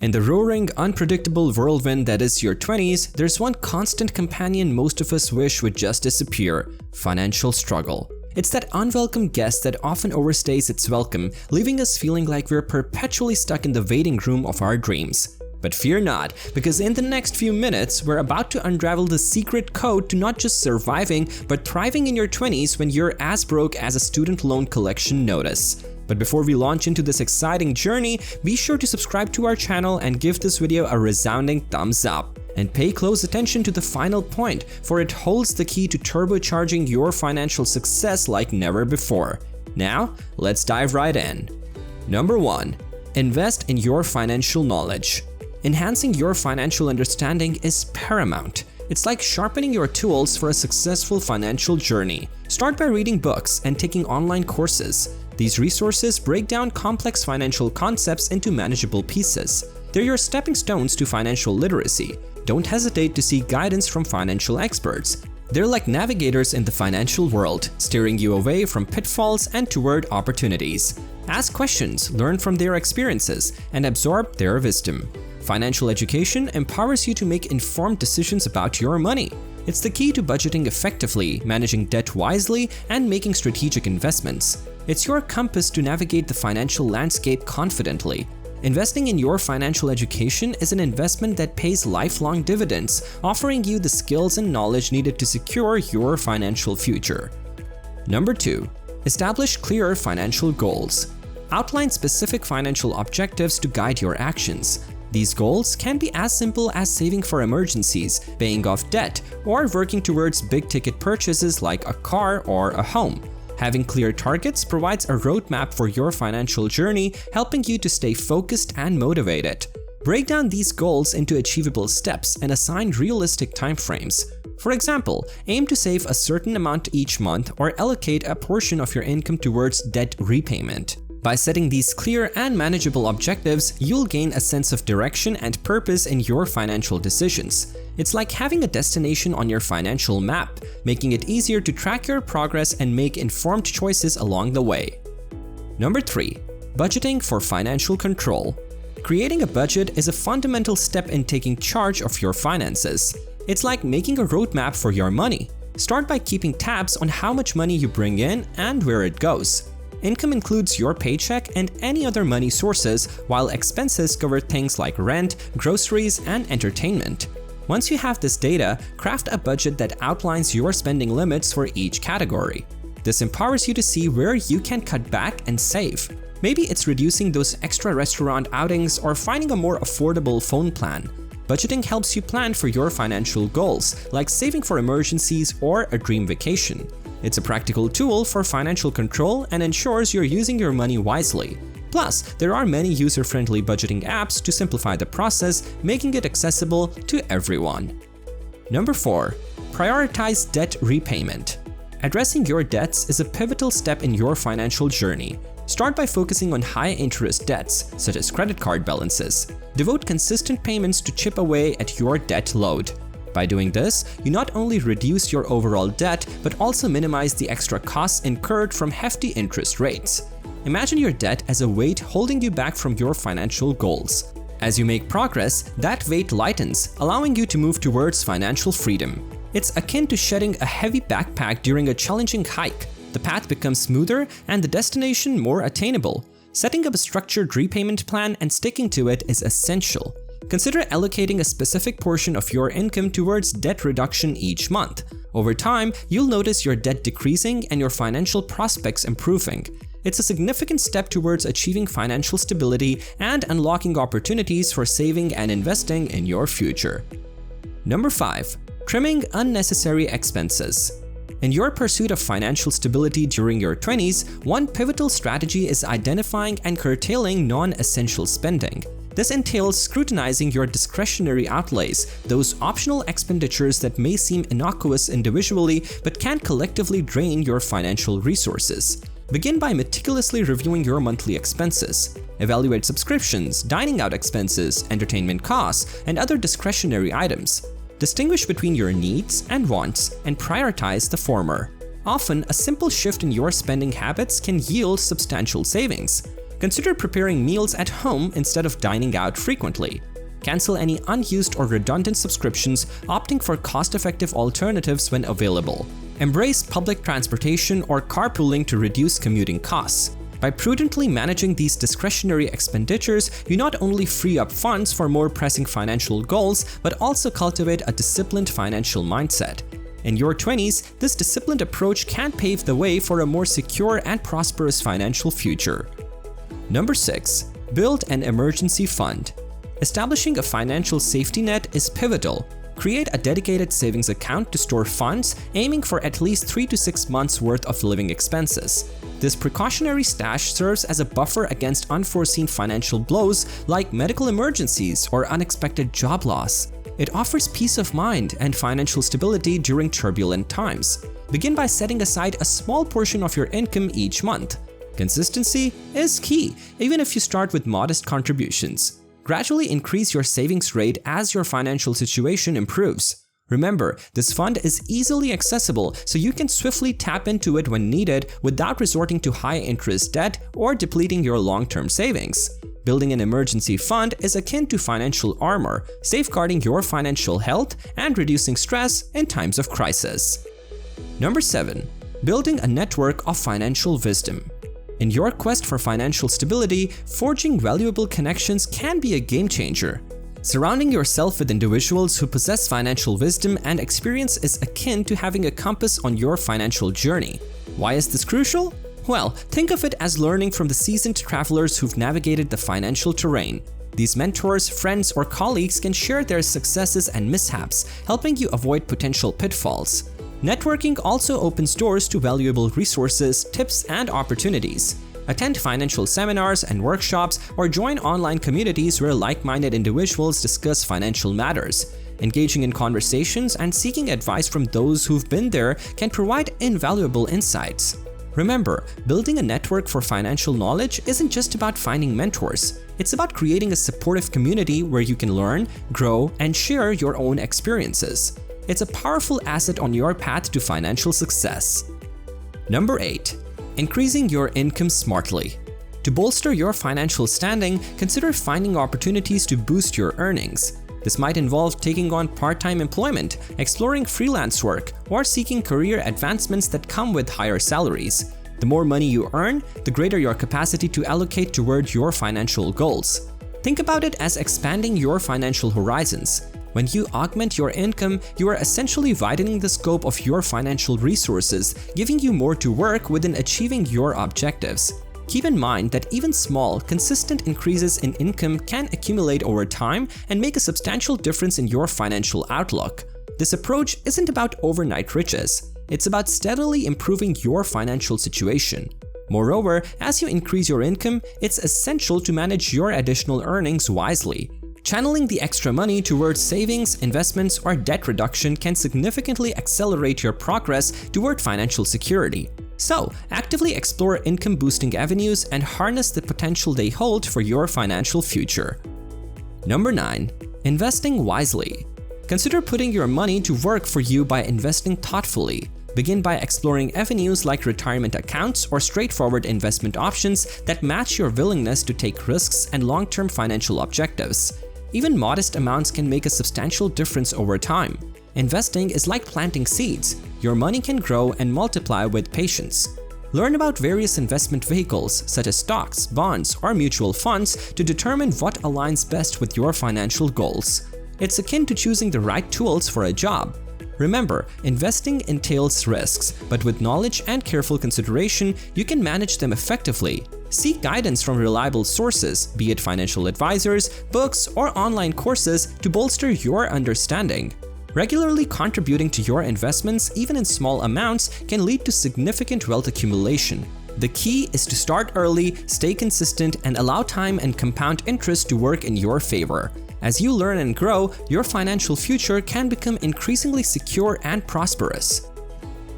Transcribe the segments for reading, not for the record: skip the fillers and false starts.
In the roaring, unpredictable whirlwind that is your 20s, there's one constant companion most of us wish would just disappear: financial struggle. It's that unwelcome guest that often overstays its welcome, leaving us feeling like we're perpetually stuck in the waiting room of our dreams. But fear not, because in the next few minutes, we're about to unravel the secret code to not just surviving, but thriving in your 20s when you're as broke as a student loan collection notice. But before we launch into this exciting journey, be sure to subscribe to our channel and give this video a resounding thumbs up. And pay close attention to the final point, for it holds the key to turbocharging your financial success like never before. Now, let's dive right in. Number 1. Invest in your financial knowledge. Enhancing your financial understanding is paramount. It's like sharpening your tools for a successful financial journey. Start by reading books and taking online courses. These resources break down complex financial concepts into manageable pieces. They're your stepping stones to financial literacy. Don't hesitate to seek guidance from financial experts. They're like navigators in the financial world, steering you away from pitfalls and toward opportunities. Ask questions, learn from their experiences, and absorb their wisdom. Financial education empowers you to make informed decisions about your money. It's the key to budgeting effectively, managing debt wisely, and making strategic investments. It's your compass to navigate the financial landscape confidently. Investing in your financial education is an investment that pays lifelong dividends, offering you the skills and knowledge needed to secure your financial future. Number 2. Establish clear financial goals. Outline specific financial objectives to guide your actions. These goals can be as simple as saving for emergencies, paying off debt, or working towards big-ticket purchases like a car or a home. Having clear targets provides a roadmap for your financial journey, helping you to stay focused and motivated. Break down these goals into achievable steps and assign realistic timeframes. For example, aim to save a certain amount each month or allocate a portion of your income towards debt repayment. By setting these clear and manageable objectives, you'll gain a sense of direction and purpose in your financial decisions. It's like having a destination on your financial map, making it easier to track your progress and make informed choices along the way. Number 3. Budgeting for financial control. Creating a budget is a fundamental step in taking charge of your finances. It's like making a roadmap for your money. Start by keeping tabs on how much money you bring in and where it goes. Income includes your paycheck and any other money sources, while expenses cover things like rent, groceries, and entertainment. Once you have this data, craft a budget that outlines your spending limits for each category. This empowers you to see where you can cut back and save. Maybe it's reducing those extra restaurant outings or finding a more affordable phone plan. Budgeting helps you plan for your financial goals, like saving for emergencies or a dream vacation. It's a practical tool for financial control and ensures you're using your money wisely. Plus, there are many user-friendly budgeting apps to simplify the process, making it accessible to everyone. Number 4. Prioritize debt repayment. Addressing your debts is a pivotal step in your financial journey. Start by focusing on high-interest debts, such as credit card balances. Devote consistent payments to chip away at your debt load. By doing this, you not only reduce your overall debt, but also minimize the extra costs incurred from hefty interest rates. Imagine your debt as a weight holding you back from your financial goals. As you make progress, that weight lightens, allowing you to move towards financial freedom. It's akin to shedding a heavy backpack during a challenging hike. The path becomes smoother and the destination more attainable. Setting up a structured repayment plan and sticking to it is essential. Consider allocating a specific portion of your income towards debt reduction each month. Over time, you'll notice your debt decreasing and your financial prospects improving. It's a significant step towards achieving financial stability and unlocking opportunities for saving and investing in your future. Number 5. Trimming unnecessary expenses. In your pursuit of financial stability during your 20s, one pivotal strategy is identifying and curtailing non-essential spending. This entails scrutinizing your discretionary outlays, those optional expenditures that may seem innocuous individually but can collectively drain your financial resources. Begin by meticulously reviewing your monthly expenses. Evaluate subscriptions, dining out expenses, entertainment costs, and other discretionary items. Distinguish between your needs and wants and prioritize the former. Often, a simple shift in your spending habits can yield substantial savings. Consider preparing meals at home instead of dining out frequently. Cancel any unused or redundant subscriptions, opting for cost-effective alternatives when available. Embrace public transportation or carpooling to reduce commuting costs. By prudently managing these discretionary expenditures, you not only free up funds for more pressing financial goals, but also cultivate a disciplined financial mindset. In your 20s, this disciplined approach can pave the way for a more secure and prosperous financial future. Number 6. Build an emergency fund. Establishing a financial safety net is pivotal. Create a dedicated savings account to store funds, aiming for at least 3 to 6 months' worth of living expenses. This precautionary stash serves as a buffer against unforeseen financial blows like medical emergencies or unexpected job loss. It offers peace of mind and financial stability during turbulent times. Begin by setting aside a small portion of your income each month. Consistency is key, even if you start with modest contributions. Gradually increase your savings rate as your financial situation improves. Remember, this fund is easily accessible, so you can swiftly tap into it when needed without resorting to high-interest debt or depleting your long-term savings. Building an emergency fund is akin to financial armor, safeguarding your financial health and reducing stress in times of crisis. Number 7. Building a network of financial wisdom. In your quest for financial stability, forging valuable connections can be a game changer. Surrounding yourself with individuals who possess financial wisdom and experience is akin to having a compass on your financial journey. Why is this crucial? Well, think of it as learning from the seasoned travelers who've navigated the financial terrain. These mentors, friends, or colleagues can share their successes and mishaps, helping you avoid potential pitfalls. Networking also opens doors to valuable resources, tips, and opportunities. Attend financial seminars and workshops or join online communities where like-minded individuals discuss financial matters. Engaging in conversations and seeking advice from those who've been there can provide invaluable insights. Remember, building a network for financial knowledge isn't just about finding mentors. It's about creating a supportive community where you can learn, grow, and share your own experiences. It's a powerful asset on your path to financial success. Number 8. Increasing your income smartly. To bolster your financial standing, consider finding opportunities to boost your earnings. This might involve taking on part-time employment, exploring freelance work, or seeking career advancements that come with higher salaries. The more money you earn, the greater your capacity to allocate toward your financial goals. Think about it as expanding your financial horizons. When you augment your income, you are essentially widening the scope of your financial resources, giving you more to work with in achieving your objectives. Keep in mind that even small, consistent increases in income can accumulate over time and make a substantial difference in your financial outlook. This approach isn't about overnight riches. It's about steadily improving your financial situation. Moreover, as you increase your income, it's essential to manage your additional earnings wisely. Channeling the extra money towards savings, investments, or debt reduction can significantly accelerate your progress toward financial security. So, actively explore income-boosting avenues and harness the potential they hold for your financial future. Number 9. Investing wisely. Consider putting your money to work for you by investing thoughtfully. Begin by exploring avenues like retirement accounts or straightforward investment options that match your willingness to take risks and long-term financial objectives. Even modest amounts can make a substantial difference over time. Investing is like planting seeds. Your money can grow and multiply with patience. Learn about various investment vehicles such as stocks, bonds, or mutual funds to determine what aligns best with your financial goals. It's akin to choosing the right tools for a job. Remember, investing entails risks, but with knowledge and careful consideration, you can manage them effectively. Seek guidance from reliable sources, be it financial advisors, books, or online courses, to bolster your understanding. Regularly contributing to your investments, even in small amounts, can lead to significant wealth accumulation. The key is to start early, stay consistent, and allow time and compound interest to work in your favor. As you learn and grow, your financial future can become increasingly secure and prosperous.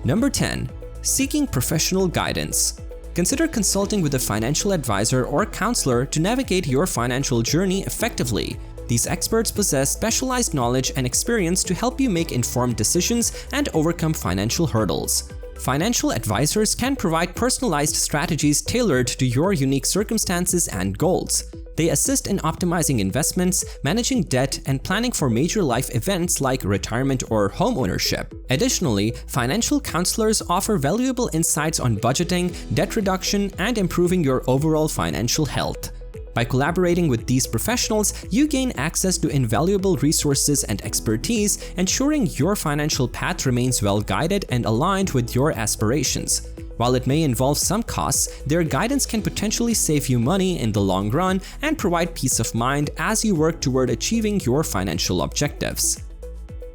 Number 10. Seeking professional guidance. Consider consulting with a financial advisor or counselor to navigate your financial journey effectively. These experts possess specialized knowledge and experience to help you make informed decisions and overcome financial hurdles. Financial advisors can provide personalized strategies tailored to your unique circumstances and goals. They assist in optimizing investments, managing debt, and planning for major life events like retirement or home ownership. Additionally, financial counselors offer valuable insights on budgeting, debt reduction, and improving your overall financial health. By collaborating with these professionals, you gain access to invaluable resources and expertise, ensuring your financial path remains well-guided and aligned with your aspirations. While it may involve some costs, their guidance can potentially save you money in the long run and provide peace of mind as you work toward achieving your financial objectives.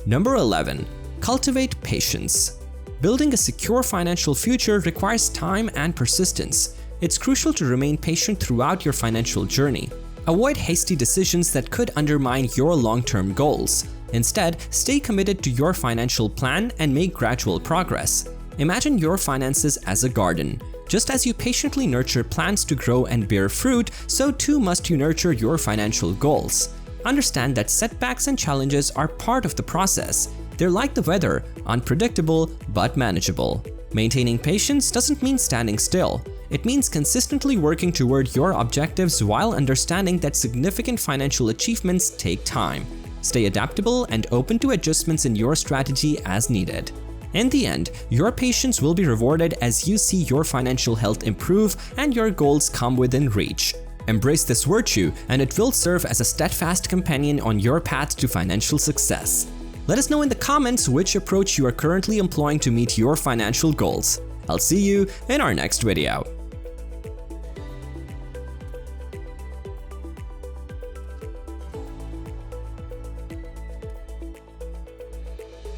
Number 11. Cultivate patience. Building a secure financial future requires time and persistence. It's crucial to remain patient throughout your financial journey. Avoid hasty decisions that could undermine your long-term goals. Instead, stay committed to your financial plan and make gradual progress. Imagine your finances as a garden. Just as you patiently nurture plants to grow and bear fruit, so too must you nurture your financial goals. Understand that setbacks and challenges are part of the process. They're like the weather, unpredictable but manageable. Maintaining patience doesn't mean standing still. It means consistently working toward your objectives while understanding that significant financial achievements take time. Stay adaptable and open to adjustments in your strategy as needed. In the end, your patience will be rewarded as you see your financial health improve and your goals come within reach. Embrace this virtue, and it will serve as a steadfast companion on your path to financial success. Let us know in the comments which approach you are currently employing to meet your financial goals. I'll see you in our next video.